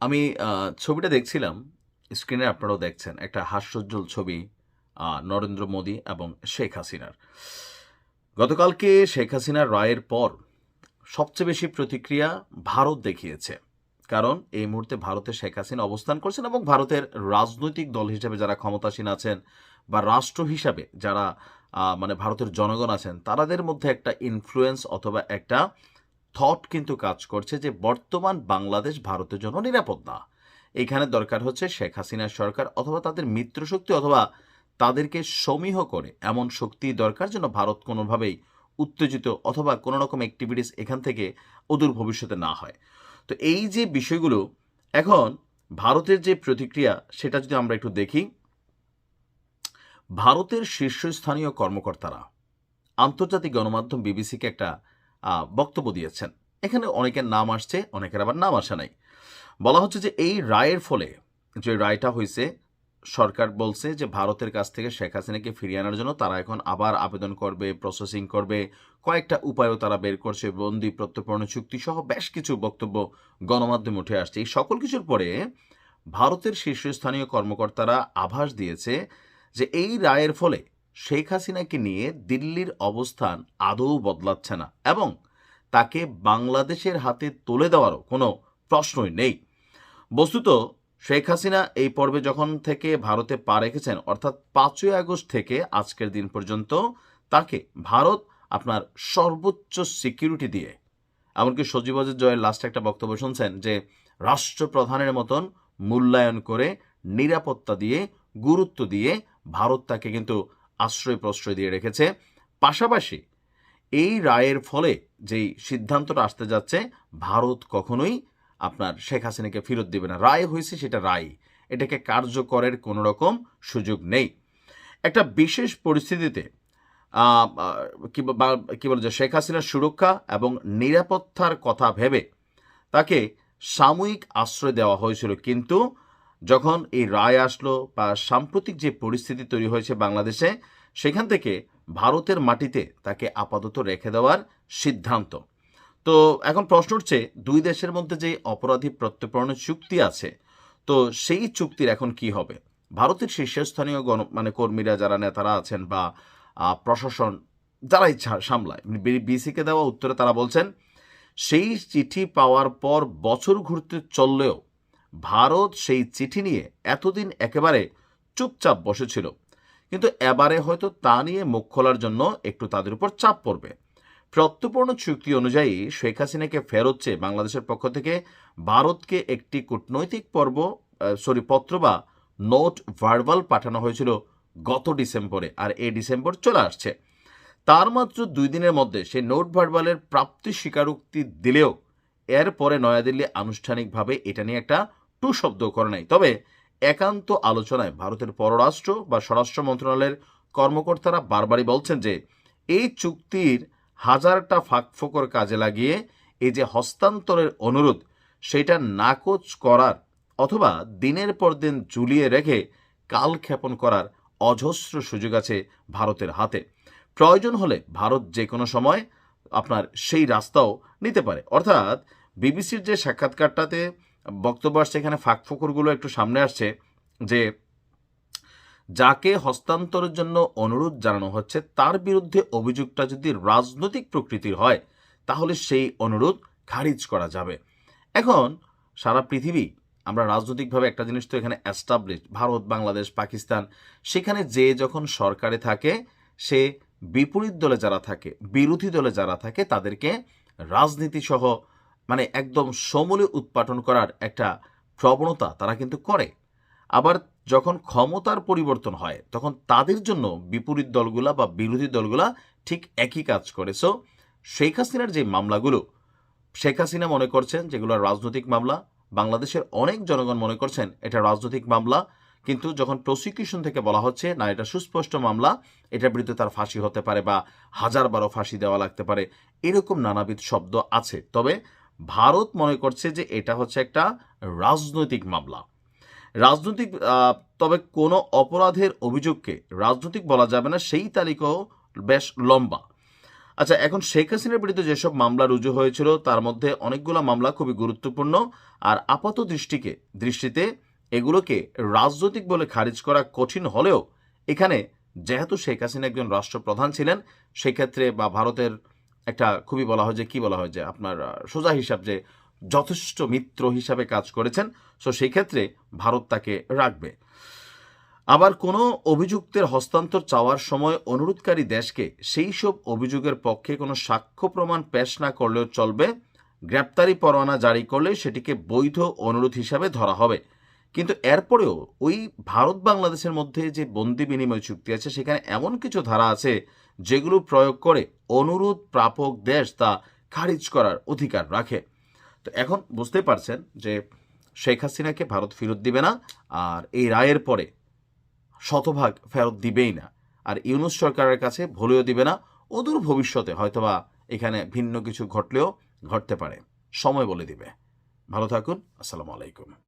আমি ছবিটা দেখছিলাম, স্ক্রিনে আপনারাও দেখছেন। একটা হাস্যোজ্জ্বল ছবি নরেন্দ্র মোদী এবং শেখ হাসিনার। গতকালকে শেখ হাসিনার রায়ের পর সবচেয়ে বেশি প্রতিক্রিয়া ভারত দেখিয়েছে। কারণ এই মুহূর্তে ভারতে শেখ হাসিনা অবস্থান করছেন এবং ভারতের রাজনৈতিক দল হিসেবে যারা ক্ষমতাসীন আছেন বা রাষ্ট্র হিসাবে যারা মানে ভারতের জনগণ আছেন, তাদের মধ্যে একটা ইনফ্লুয়েন্স অথবা একটা থট কিন্তু কাজ করছে যে বর্তমান বাংলাদেশ ভারতের জন্য নিরাপদ না। এখানে দরকার হচ্ছে শেখ হাসিনার সরকার অথবা তাদের মিত্রশক্তি অথবা তাদেরকে সমীহ করে এমন শক্তি দরকার যেন ভারত কোনোভাবেই উত্তেজিত অথবা কোনো রকম অ্যাক্টিভিটিস এখান থেকে অদূর ভবিষ্যতে না হয়। তো এই যে বিষয়গুলো এখন ভারতের যে প্রতিক্রিয়া সেটা যদি আমরা একটু দেখি, ভারতের শীর্ষস্থানীয় কর্মকর্তারা আন্তর্জাতিক গণমাধ্যম বিবিসিকে একটা বক্তব্য দিয়েছেন। এখানে অনেকের নাম আসছে, অনেকের আবার নাম আসে নাই। বলা হচ্ছে যে এই রায়ের ফলে যে রায়টা হয়েছে, সরকার বলছে যে ভারতের কাছ থেকে শেখ হাসিনাকে ফিরিয়ে আনার জন্য তারা এখন আবার আবেদন করবে, প্রসেসিং করবে, কয়েকটা উপায়ও তারা বের করছে, বন্দি প্রত্যর্পণ চুক্তি সহ বেশ কিছু বক্তব্য গণমাধ্যমে উঠে আসছে। এই সকল কিছুর পরে ভারতের শীর্ষস্থানীয় কর্মকর্তারা আভাস দিয়েছে যে এই রায়ের ফলে শেখ হাসিনাকে নিয়ে দিল্লির অবস্থান আদৌ বদলাচ্ছে না এবং তাকে বাংলাদেশের হাতে তুলে দেওয়ারও কোনো প্রশ্নই নেই। বস্তুত শেখ হাসিনা এই পর্বে যখন থেকে ভারতে পা রেখেছেন, অর্থাৎ 5ই আগস্ট থেকে আজকের দিন পর্যন্ত তাকে ভারত আপনার সর্বোচ্চ সিকিউরিটি দিয়ে, এমনকি সজীবজের জয়ের লাস্টে একটা বক্তব্য শুনছেন যে রাষ্ট্রপ্রধানের মতন মূল্যায়ন করে, নিরাপত্তা দিয়ে, গুরুত্ব দিয়ে ভারত তাকে কিন্তু আশ্রয় প্রশ্রয় দিয়ে রেখেছে। পাশাপাশি এই রায়ের ফলে যেই সিদ্ধান্তটা আসতে যাচ্ছে, ভারত কখনোই আপনার শেখ হাসিনাকে ফেরত দেবে না। রায় হয়েছে সেটা রায়, এটাকে কার্যকরের কোনো রকম সুযোগ নেই। একটা বিশেষ পরিস্থিতিতে কি বলে যে শেখ হাসিনার সুরক্ষা এবং নিরাপত্তার কথা ভেবে তাকে সাময়িক আশ্রয় দেওয়া হয়েছিল, কিন্তু যখন এই রায় আসলো বা সাম্প্রতিক যে পরিস্থিতি তৈরি হয়েছে বাংলাদেশে, সেখান থেকে ভারতের মাটিতে তাকে আপাতত রেখে দেওয়ার সিদ্ধান্ত। তো এখন প্রশ্ন উঠছে, দুই দেশের মধ্যে যে অপরাধী প্রত্যর্পণের চুক্তি আছে, তো সেই চুক্তির এখন কি হবে? ভারতের শীর্ষস্থানীয় কর্মীরা, যারা নেতারা আছেন বা প্রশাসন যারাই সামলায়, বিসিকে দেওয়া উত্তরে তারা বলছেন সেই চিঠি পাওয়ার পর বছর ঘুরতে চললেও ভারত সেই চিঠি নিয়ে এতদিন একেবারে চুপচাপ বসেছিল, কিন্তু এবারে হয়তো তা নিয়ে মুখ খোলার জন্য একটু তাদের উপর চাপ পড়বে। প্রত্যর্পণ চুক্তি অনুযায়ী শেখ হাসিনাকে ফেরত চেয়ে বাংলাদেশের পক্ষ থেকে ভারতকে একটি কূটনৈতিক পত্র বা নোট ভার্বাল পাঠানো হয়েছিল গত ডিসেম্বরে, আর এই ডিসেম্বর চলে আসছে। তার মাত্র 2 দিনের মধ্যে সেই নোট ভার্বালের প্রাপ্তি স্বীকারোক্তি দিলেও এরপরে নয়াদিল্লি আনুষ্ঠানিকভাবে এটা নিয়ে একটা টু শব্দ করে নাই। তবে একান্ত আলোচনায় ভারতের পররাষ্ট্র বা স্বরাষ্ট্র মন্ত্রণালয়ের কর্মকর্তারা বারবারই বলছেন যে এই চুক্তির হাজারটা ফাঁকফোকর কাজে লাগিয়ে এই যে হস্তান্তরের অনুরোধ, সেটা নাকচ করার অথবা দিনের পর দিন ঝুলিয়ে রেখে কালক্ষেপণ করার অজস্র সুযোগ আছে ভারতের হাতে। প্রয়োজন হলে ভারত যে কোনো সময় আপনার সেই রাস্তাও নিতে পারে। অর্থাৎ বিবিসির যে সাক্ষাৎকারটাতে বক্তব্য আসছে, এখানে ফাঁকফোকরগুলো একটু সামনে আসছে যে যাকে হস্তান্তরের জন্য অনুরোধ জানানো হচ্ছে তার বিরুদ্ধে অভিযোগটা যদি রাজনৈতিক প্রকৃতির হয়, তাহলে সেই অনুরোধ খারিজ করা যাবে। এখন সারা পৃথিবী আমরা রাজনৈতিকভাবে একটা জিনিস তো এখানে অ্যাস্টাবলিশ, ভারত, বাংলাদেশ, পাকিস্তান, সেখানে যে যখন সরকারে থাকে সে বিপরীত দলে যারা থাকে, বিরোধী দলে যারা থাকে, তাদেরকে রাজনীতি সহ একদম সমূলে উৎপাটন করার একটা প্রবণতা তারা কিন্তু করে। আবার যখন ক্ষমতার পরিবর্তন হয় তখন তাদের জন্য বিপরীত দলগুলা বা বিরোধী দলগুলা ঠিক একই কাজ করে। সো শেখ হাসিনার যে মামলাগুলো, শেখ হাসিনা মনে করছেন যেগুলো রাজনৈতিক মামলা, বাংলাদেশের অনেক জনগণ মনে করছেন এটা রাজনৈতিক মামলা, কিন্তু যখন প্রসিকিউশন থেকে বলা হচ্ছে না এটা সুস্পষ্ট মামলা, এটার বিরুদ্ধে তার ফাঁসি হতে পারে বা 1000-12 ফাঁসি দেওয়া লাগতে পারে, এরকম নানাবিধ শব্দ আছে। তবে ভারত মনে করছে যে এটা হচ্ছে একটা রাজনৈতিক মামলা। রাজনৈতিক তবে কোনো অপরাধের অভিযোগকে রাজনৈতিক বলা যাবে না, সেই তালিকাও বেশ লম্বা। আচ্ছা, এখন শেখ হাসিনার বিরুদ্ধে যেসব মামলা রুজু হয়েছিল তার মধ্যে অনেকগুলো মামলা খুবই গুরুত্বপূর্ণ, আর আপাত দৃষ্টিতে এগুলোকে রাজনৈতিক বলে খারিজ করা কঠিন হলেও এখানে যেহেতু শেখ হাসিনা একজন রাষ্ট্রপ্রধান ছিলেন, সেক্ষেত্রে বা ভারতের একটা খুবই বলা হয় যে কি বলা হয় যে আপনার সোজা হিসাব যে যথেষ্ট মিত্র হিসাবে কাজ করেছেন, সো সেই ক্ষেত্রে ভারত তাকে রাখবে। আবার কোনো অভিযুক্তের হস্তান্তর চাওয়ার সময় অনুরোধকারী দেশকে সেই সব অভিযোগের পক্ষে কোনো সাক্ষ্য প্রমাণ পেশ না করলেও চলবে, গ্রেপ্তারি পরোয়ানা জারি করলে সেটিকে বৈধ অনুরোধ হিসাবে ধরা হবে। কিন্তু এরপরেও ওই ভারত বাংলাদেশের মধ্যে যে বন্দি বিনিময় চুক্তি আছে সেখানে এমন কিছু ধারা আছে যেগুলো প্রয়োগ করে অনুরোধ প্রাপক দেশ তা খারিজ করার অধিকার রাখে। তো এখন বুঝতেই পারছেন যে শেখ হাসিনাকে ভারত ফেরত দিবে না, আর এই রায়ের পরে শতভাগ ফেরত দিবেই না, আর ইউনূস সরকারের কাছে ভুলেও দিবে না। অদূর ভবিষ্যতে হয়তোবা এখানে ভিন্ন কিছু ঘটলেও ঘটতে পারে, সময় বলে দিবে। ভালো থাকুন, আসসালামু আলাইকুম।